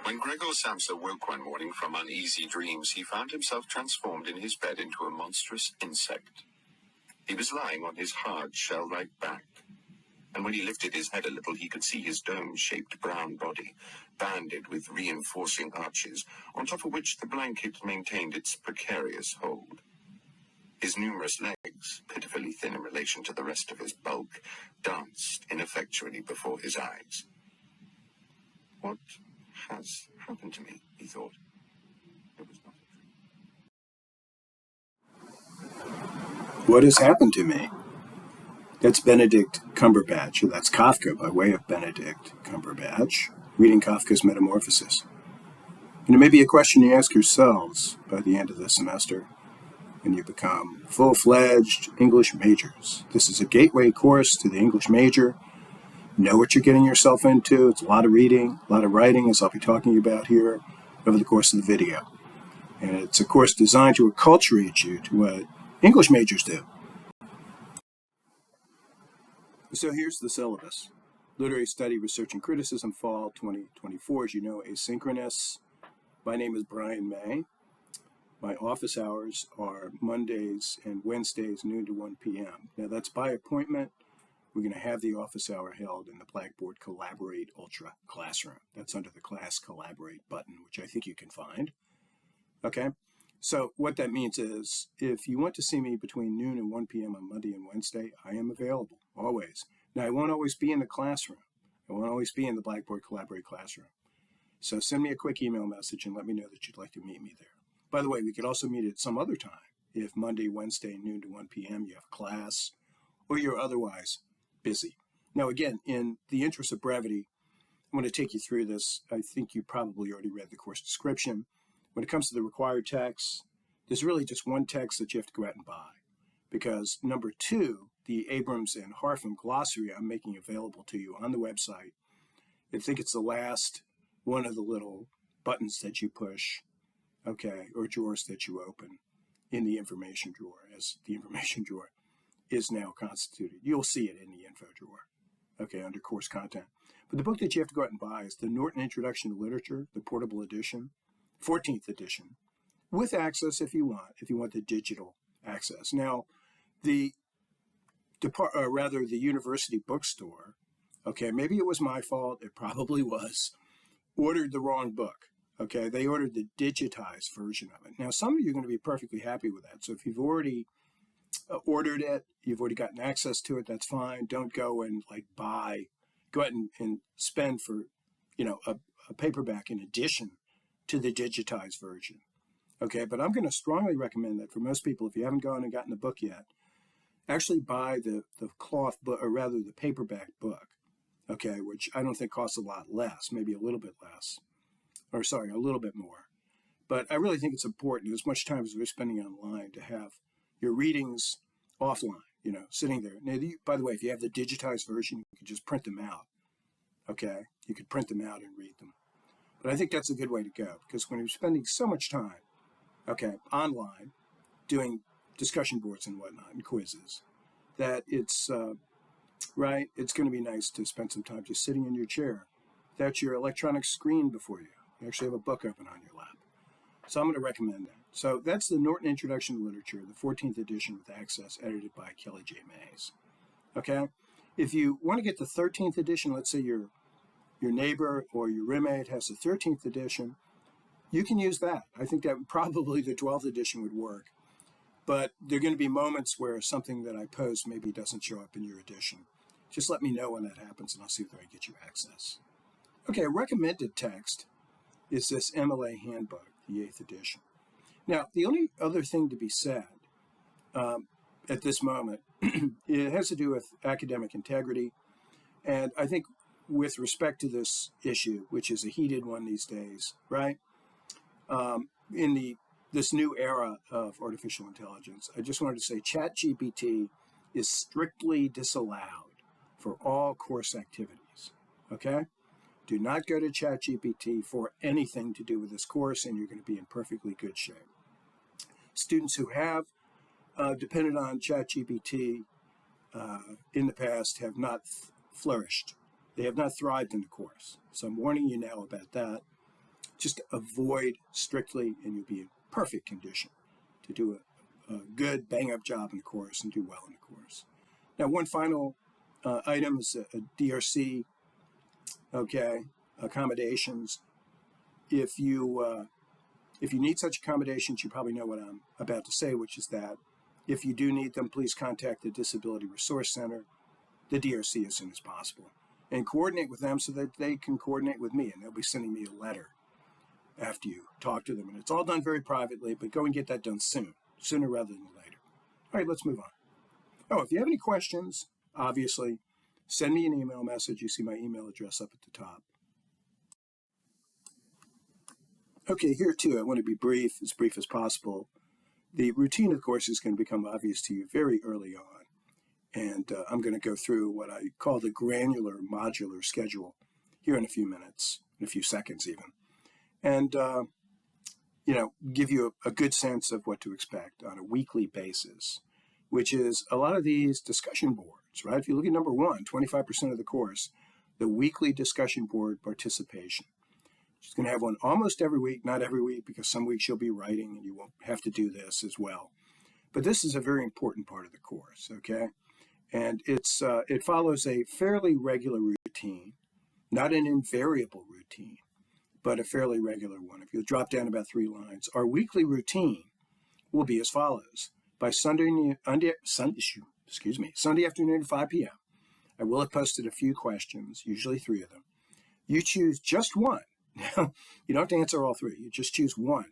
When Gregor Samsa woke one morning from uneasy dreams, he found himself transformed in his bed into a monstrous insect. He was lying on his hard, shell-like back, and when he lifted his head a little, he could see his dome-shaped brown body, banded with reinforcing arches, on top of which the blanket maintained its precarious hold. His numerous legs, pitifully thin in relation to the rest of his bulk, danced ineffectually before his eyes. What has happened to me, he thought. It was not a dream. What has happened to me? That's Benedict Cumberbatch, or that's Kafka by way of Benedict Cumberbatch, reading Kafka's Metamorphosis. And it may be a question you ask yourselves by the end of the semester when you become full-fledged English majors. This is a gateway course to the English major. Know what you're getting yourself into. It's a lot of reading, a lot of writing, as I'll be talking about here over the course of the video. And it's a course designed to acculturate you to what English majors do. So here's the syllabus. Literary Study, Research, and Criticism, Fall 2024. As you know, asynchronous. My name is Brian May. My office hours are Mondays and Wednesdays, noon to 1 p.m. Now, that's by appointment. We're going to have the office hour held in the Blackboard Collaborate Ultra Classroom. That's under the Class Collaborate button, which I think you can find. Okay? So what that means is if you want to see me between noon and 1 p.m. on Monday and Wednesday, I am available, always. Now, I won't always be in the classroom. I won't always be in the Blackboard Collaborate classroom. So send me a quick email message and let me know that you'd like to meet me there. By the way, we could also meet at some other time. If Monday, Wednesday, noon to 1 p.m., you have a class or you're otherwise busy. Now, again, in the interest of brevity, I'm going to take you through this. I think you probably already read the course description. When it comes to the required texts, there's really just one text that you have to go out and buy. Because number 2, the Abrams and Harpham glossary I'm making available to you on the website. I think it's the last one of the little buttons that you push, okay, or drawers that you open in the information drawer, as the information drawer is now constituted. You'll see it in the info drawer, okay, under course content. But the book that you have to go out and buy is the Norton Introduction to Literature, the portable edition, 14th edition, with access if you want the digital access. Now, the university bookstore, okay, maybe it was my fault, it probably was, ordered the wrong book, okay? They ordered the digitized version of it. Now, some of you are going to be perfectly happy with that. So if you've already ordered it, you've already gotten access to it, that's fine. Don't go and go out and spend for, a paperback in addition to the digitized version, okay? But I'm going to strongly recommend that for most people, if you haven't gone and gotten the book yet, actually buy the cloth book, or rather the paperback book, okay, which I don't think costs a lot less, maybe a little bit less, a little bit more. But I really think it's important, as much time as we're spending online, to have your readings offline, sitting there. Now, by the way, if you have the digitized version, you can just print them out, okay? You could print them out and read them. But I think that's a good way to go, because when you're spending so much time, okay, online, doing discussion boards and whatnot, and quizzes, that it's, it's going to be nice to spend some time just sitting in your chair. That's your electronic screen before you. You actually have a book open on your lap. So I'm going to recommend that. So that's the Norton Introduction to Literature, the 14th edition with access, edited by Kelly J. Mays. Okay? If you want to get the 13th edition, let's say your neighbor or your roommate has the 13th edition, you can use that. I think that probably the 12th edition would work. But there are going to be moments where something that I post maybe doesn't show up in your edition. Just let me know when that happens, and I'll see if I can get you access. Okay, a recommended text is this MLA Handbook, the 8th edition. Now, the only other thing to be said at this moment, it has to do with academic integrity. And I think with respect to this issue, which is a heated one these days, right? In this new era of artificial intelligence, I just wanted to say ChatGPT is strictly disallowed for all course activities, okay? Do not go to ChatGPT for anything to do with this course, and you're going to be in perfectly good shape. Students who have depended on ChatGPT in the past have not flourished. They have not thrived in the course. So I'm warning you now about that. just avoid strictly, and you'll be in perfect condition to do a good bang-up job in the course and do well in the course. Now, one final item is a DRC, okay, accommodations. If you need such accommodations, you probably know what I'm about to say, which is that if you do need them, please contact the Disability Resource Center, the DRC, as soon as possible, and coordinate with them so that they can coordinate with me, and they'll be sending me a letter after you talk to them. And it's all done very privately, but go and get that done soon, sooner rather than later. All right, let's move on. Oh, if you have any questions, obviously, send me an email message. You see my email address up at the top. Okay, here too, I want to be brief as possible. The routine of the course is going to become obvious to you very early on. And I'm going to go through what I call the granular modular schedule here in a few minutes, in a few seconds even. And, give you a good sense of what to expect on a weekly basis, which is a lot of these discussion boards, right? If you look at number 1, 25% of the course, the weekly discussion board participation. She's going to have one almost every week, not every week, because some weeks you'll be writing and you won't have to do this as well. But this is a very important part of the course, okay? And it follows a fairly regular routine, not an invariable routine, but a fairly regular one. If you'll drop down about 3 lines, our weekly routine will be as follows. By Sunday afternoon at 5 p.m., I will have posted a few questions, usually 3 of them. You choose just one. Now, you don't have to answer all 3. You just choose one.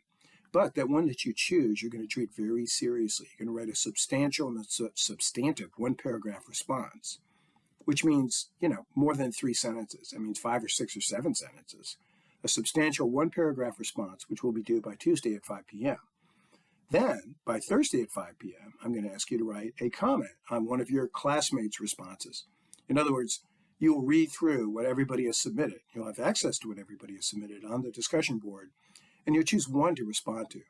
But that one that you choose, you're going to treat very seriously. You're going to write a substantial and substantive 1-paragraph response, which means, more than 3 sentences. That means 5 or 6 or 7 sentences. A substantial 1-paragraph response, which will be due by Tuesday at 5 p.m. Then, by Thursday at 5 p.m., I'm going to ask you to write a comment on one of your classmates' responses. In other words, you'll read through what everybody has submitted. You'll have access to what everybody has submitted on the discussion board, and you'll choose one to respond to.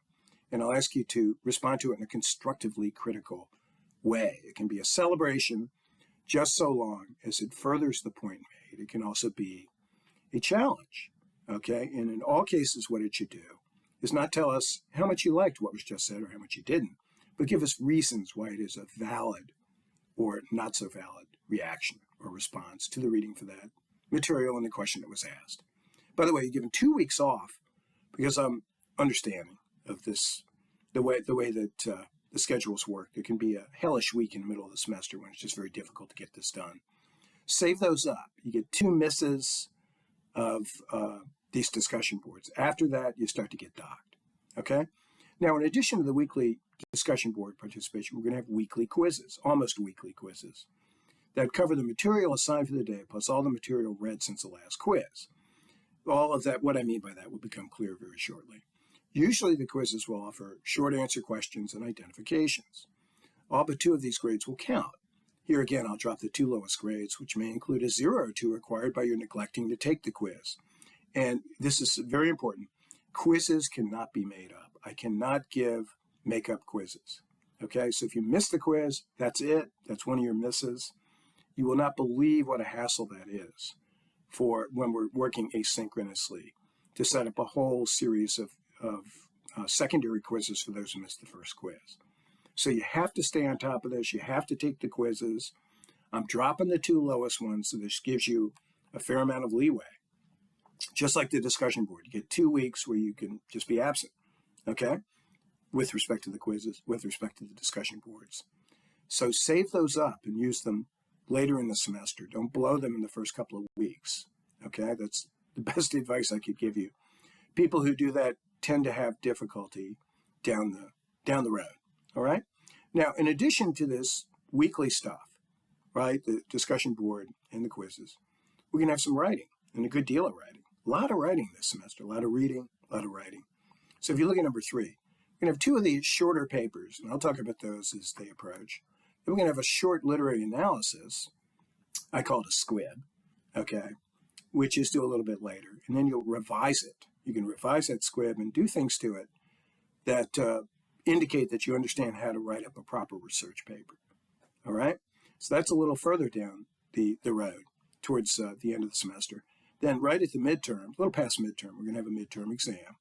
And I'll ask you to respond to it in a constructively critical way. It can be a celebration just so long as it furthers the point made. It can also be a challenge, okay? And in all cases, what it should do is not tell us how much you liked what was just said or how much you didn't, but give us reasons why it is a valid or not so valid reaction or response to the reading for that material and the question that was asked. By the way, you're given 2 weeks off because I'm understanding of this, the way that the schedules work. There can be a hellish week in the middle of the semester when it's just very difficult to get this done. Save those up. You get 2 misses of these discussion boards. After that, you start to get docked, okay? Now, in addition to the weekly discussion board participation, we're going to have weekly quizzes, almost weekly quizzes, that cover the material assigned for the day, plus all the material read since the last quiz. All of that, what I mean by that, will become clear very shortly. Usually, the quizzes will offer short answer questions and identifications. All but 2 of these grades will count. Here again, I'll drop the 2 lowest grades, which may include a 0 or 2 required by your neglecting to take the quiz. And this is very important. Quizzes cannot be made up. I cannot make up quizzes. Okay, so if you miss the quiz, that's it. That's one of your misses. You will not believe what a hassle that is for when we're working asynchronously to set up a whole series of secondary quizzes for those who missed the first quiz. So you have to stay on top of this. You have to take the quizzes. I'm dropping the 2 lowest ones, so this gives you a fair amount of leeway. Just like the discussion board, you get 2 weeks where you can just be absent, okay, with respect to the quizzes, with respect to the discussion boards. So save those up and use them later in the semester. Don't blow them in the first couple of weeks, okay? That's the best advice I could give you. People who do that tend to have difficulty down the road, all right? Now, in addition to this weekly stuff, right, the discussion board and the quizzes, we're going to have some writing and a good deal of writing. A lot of writing this semester, a lot of reading, a lot of writing. So if you look at number 3, we're going to have 2 of these shorter papers, and I'll talk about those as they approach. Then we're going to have a short literary analysis. I call it a squib, okay, which is due a little bit later. And then you'll revise it. You can revise that squib and do things to it that indicate that you understand how to write up a proper research paper, all right? So that's a little further down the road towards the end of the semester. Then right at the midterm, a little past midterm, we're going to have a midterm exam,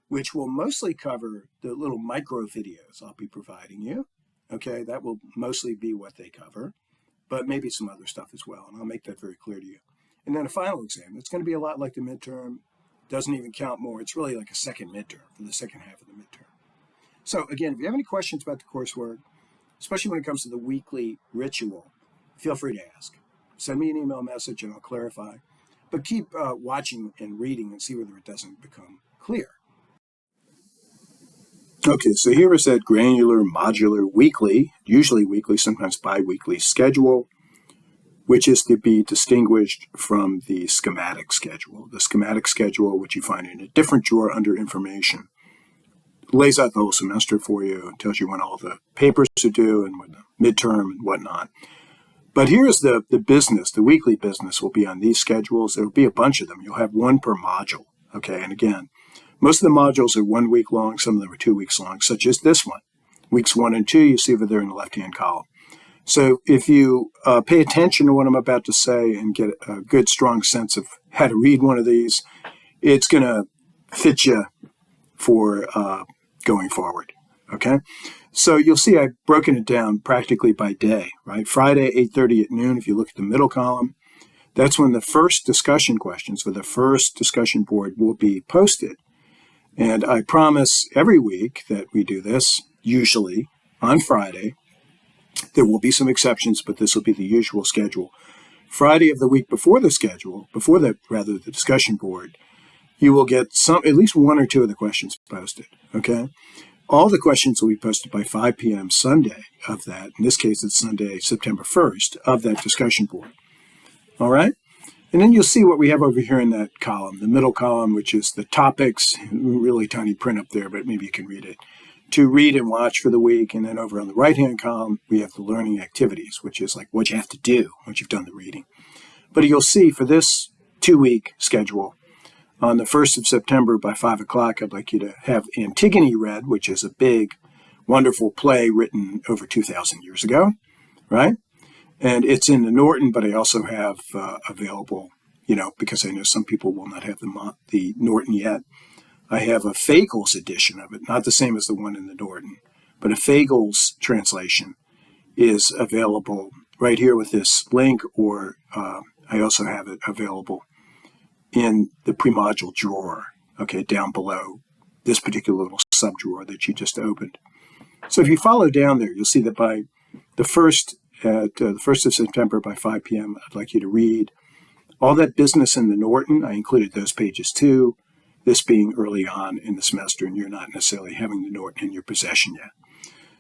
which will mostly cover the little micro videos I'll be providing you. Okay, that will mostly be what they cover, but maybe some other stuff as well, and I'll make that very clear to you. And then a final exam. It's going to be a lot like the midterm. Doesn't even count more. It's really like a second midterm for the second half of the midterm. So again, if you have any questions about the coursework, especially when it comes to the weekly ritual, feel free to ask. Send me an email message and I'll clarify. But keep watching and reading and see whether it doesn't become clear. Okay, so here is that granular, modular, weekly, usually weekly, sometimes bi-weekly schedule, which is to be distinguished from the schematic schedule. The schematic schedule, which you find in a different drawer under information, lays out the whole semester for you, tells you when all the papers are due and when the midterm and whatnot. But here's the business, the weekly business will be on these schedules. There will be a bunch of them. You'll have one per module, okay? And again, most of the modules are 1 week long. Some of them are 2 weeks long, such as this one. Weeks 1 and 2, you see over there in the left-hand column. So if you pay attention to what I'm about to say and get a good, strong sense of how to read one of these, it's going to fit you for going forward, okay? So you'll see I've broken it down practically by day, right? Friday, 8:30 at noon, if you look at the middle column, that's when the first discussion questions for the first discussion board will be posted. And I promise every week that we do this, usually on Friday. There will be some exceptions, but this will be the usual schedule. Friday of the week before the schedule, the discussion board, you will get at least 1 or 2 of the questions posted, okay? All the questions will be posted by 5 p.m. Sunday of that. In this case, it's Sunday, September 1st, of that discussion board. All right? And then you'll see what we have over here in that column, the middle column, which is the topics, really tiny print up there, but maybe you can read it, to read and watch for the week. And then over on the right-hand column, we have the learning activities, which is like what you have to do once you've done the reading. But you'll see for this 2-week schedule, on the 1st of September by 5 o'clock, I'd like you to have Antigone read, which is a big, wonderful play written over 2,000 years ago, right? And it's in the Norton, but I also have available, because I know some people will not have the Norton yet. I have a Fagles edition of it, not the same as the one in the Norton, but a Fagles translation is available right here with this link, or I also have it available in the pre-module drawer, okay, down below this particular little sub-drawer that you just opened. So if you follow down there, you'll see that by the 1st of September by 5 p.m., I'd like you to read all that business in the Norton. I included those pages too, this being early on in the semester and you're not necessarily having the Norton in your possession yet.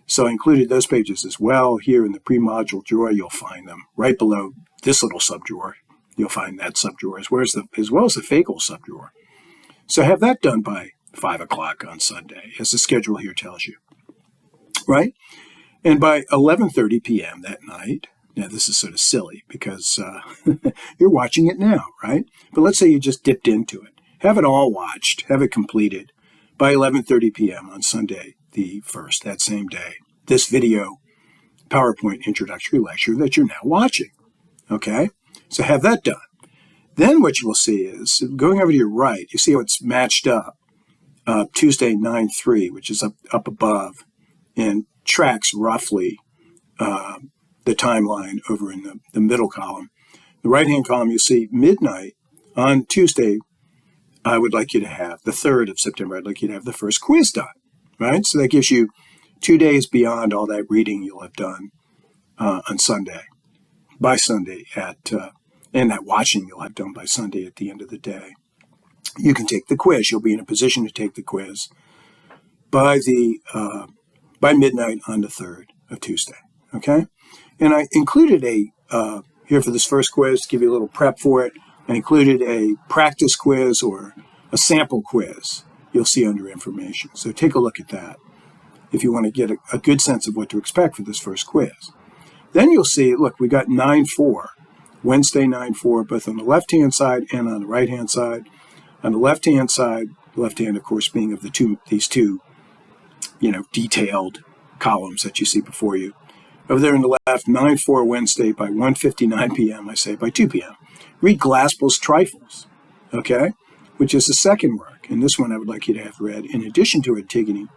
So I included those pages as well. Here in the pre-module drawer, you'll find them right below this little sub-drawer. You'll find that sub-drawer as well as the Fagles sub-drawer. So have that done by 5 o'clock on Sunday, as the schedule here tells you, right? And by 11:30 p.m. that night, now this is sort of silly because you're watching it now, right? But let's say you just dipped into it. Have it all watched, have it completed by 11:30 p.m. on Sunday the 1st, that same day. This video PowerPoint introductory lecture that you're now watching, okay? So have that done. Then what you will see is, going over to your right, you see how it's matched up. Tuesday 9/3, which is up above, and tracks roughly the timeline over in the middle column. The right-hand column, you see midnight on Tuesday. I would like you to have the 3rd of September. I'd like you to have the first quiz done, right? So that gives you 2 days beyond all that reading you'll have done on Sunday. By Sunday and that watching you'll have done by Sunday at the end of the day. You can take the quiz. You'll be in a position to take the quiz by midnight on the 3rd of Tuesday, okay? And I included here for this first quiz, to give you a little prep for it, I included a practice quiz or a sample quiz you'll see under information. So take a look at that if you want to get a good sense of what to expect for this first quiz. Then you'll see, look, we got 9/4, Wednesday 9/4, both on the left-hand side and on the right-hand side. On the left-hand side, left hand, of course, being of these two, detailed columns that you see before you. Over there on the left, 9/4 Wednesday by 1:59 p.m., I say by 2 p.m. Read Glaspell's Trifles, okay, which is the second work. And this one I would like you to have read in addition to Antigone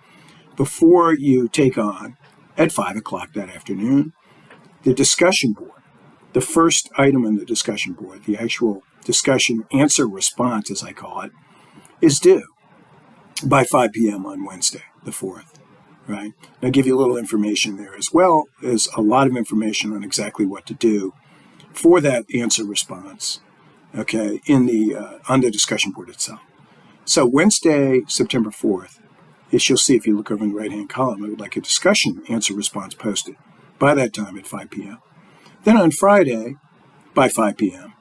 before you take on, at 5 o'clock that afternoon, the discussion board. The first item on the discussion board, the actual discussion answer response, as I call it, is due by 5 p.m. on Wednesday, the 4th, right? I'll give you a little information there as well as a lot of information on exactly what to do for that answer response, okay, on the discussion board itself. So Wednesday, September 4th, as you'll see if you look over in the right-hand column, I would like a discussion answer response posted by that time at 5 p.m. Then on Friday, by 5 p.m.,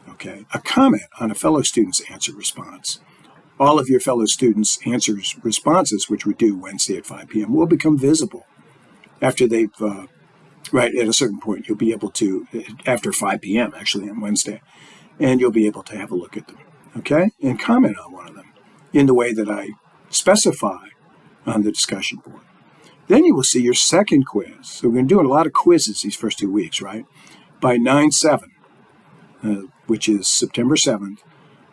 okay, a comment on a fellow student's answer response. All of your fellow students' answers responses, which we do Wednesday at 5 p.m., will become visible after they've, right, at a certain point, you'll be able to, after 5 p.m., actually, on Wednesday, and you'll be able to have a look at them, okay, and comment on one of them in the way that I specify on the discussion board. Then you will see your second quiz. So we're going to do a lot of quizzes these first 2 weeks, right? By 9/7, which is September 7th,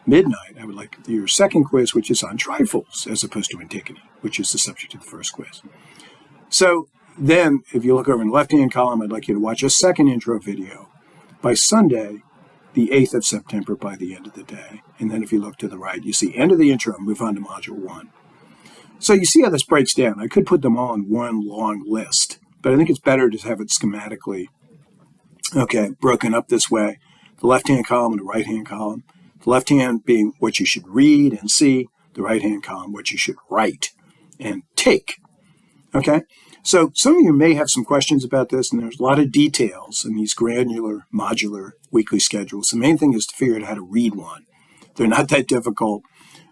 midnight, I would like your second quiz, which is on trifles, as opposed to Antigone, which is the subject of the first quiz. So then, if you look over in the left-hand column, I'd like you to watch a second intro video by Sunday, the 8th of September, by the end of the day. And then if you look to the right, you see end of the intro, move on to Module 1. So you see how this breaks down. I could put them all in one long list, but I think it's better to have it schematically, okay, broken up this way. The left-hand column and the right-hand column. The left hand being what you should read and see. The right-hand column, what you should write and take, okay? So some of you may have some questions about this, and there's a lot of details in these granular, modular weekly schedules. The main thing is to figure out how to read one. They're not that difficult.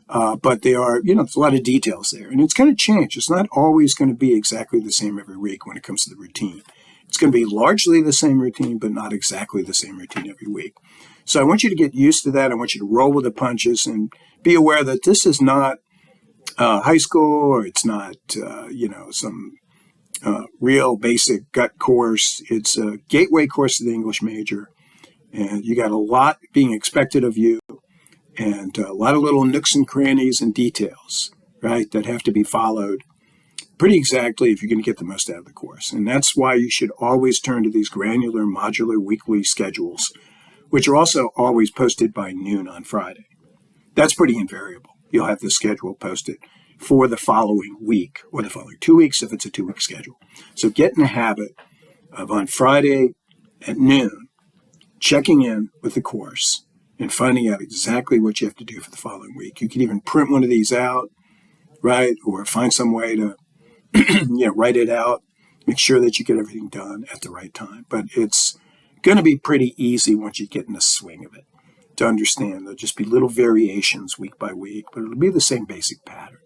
But they are, there's a lot of details there. And it's going to change. It's not always going to be exactly the same every week when it comes to the routine. It's going to be largely the same routine, but not exactly the same routine every week. So I want you to get used to that. I want you to roll with the punches and be aware that this is not high school, or it's not, some real basic gut course. It's a gateway course to the English major. And you got a lot being expected of you. And a lot of little nooks and crannies and details, right, that have to be followed pretty exactly if you're going to get the most out of the course. And that's why you should always turn to these granular, modular weekly schedules, which are also always posted by noon on Friday. That's pretty invariable. You'll have the schedule posted for the following week or the following 2 weeks if it's a 2-week schedule. So get in the habit of on Friday at noon checking in with the course and finding out exactly what you have to do for the following week. You can even print one of these out, right? Or find some way to write it out, make sure that you get everything done at the right time. But it's going to be pretty easy once you get in the swing of it to understand. There'll just be little variations week by week, but it'll be the same basic pattern.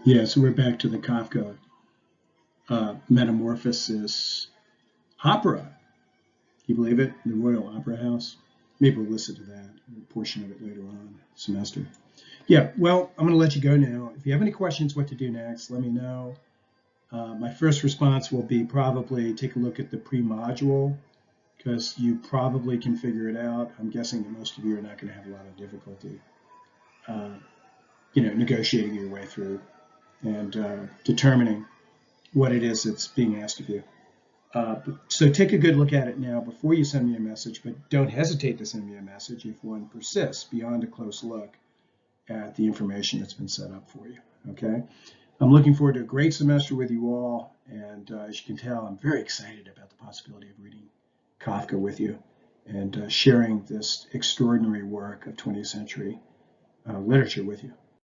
Yeah, so we're back to the Kafka Metamorphosis opera. You believe it? The Royal Opera House. Maybe we'll listen to that, a portion of it later on semester. Yeah, well, I'm going to let you go now. If you have any questions what to do next, let me know. My first response will be probably take a look at the pre-module, because you probably can figure it out. I'm guessing that most of you are not going to have a lot of difficulty, negotiating your way through and determining what it is that's being asked of you. So take a good look at it now before you send me a message, but don't hesitate to send me a message if one persists beyond a close look at the information that's been set up for you, okay? I'm looking forward to a great semester with you all, and as you can tell, I'm very excited about the possibility of reading Kafka with you and sharing this extraordinary work of 20th century literature with you.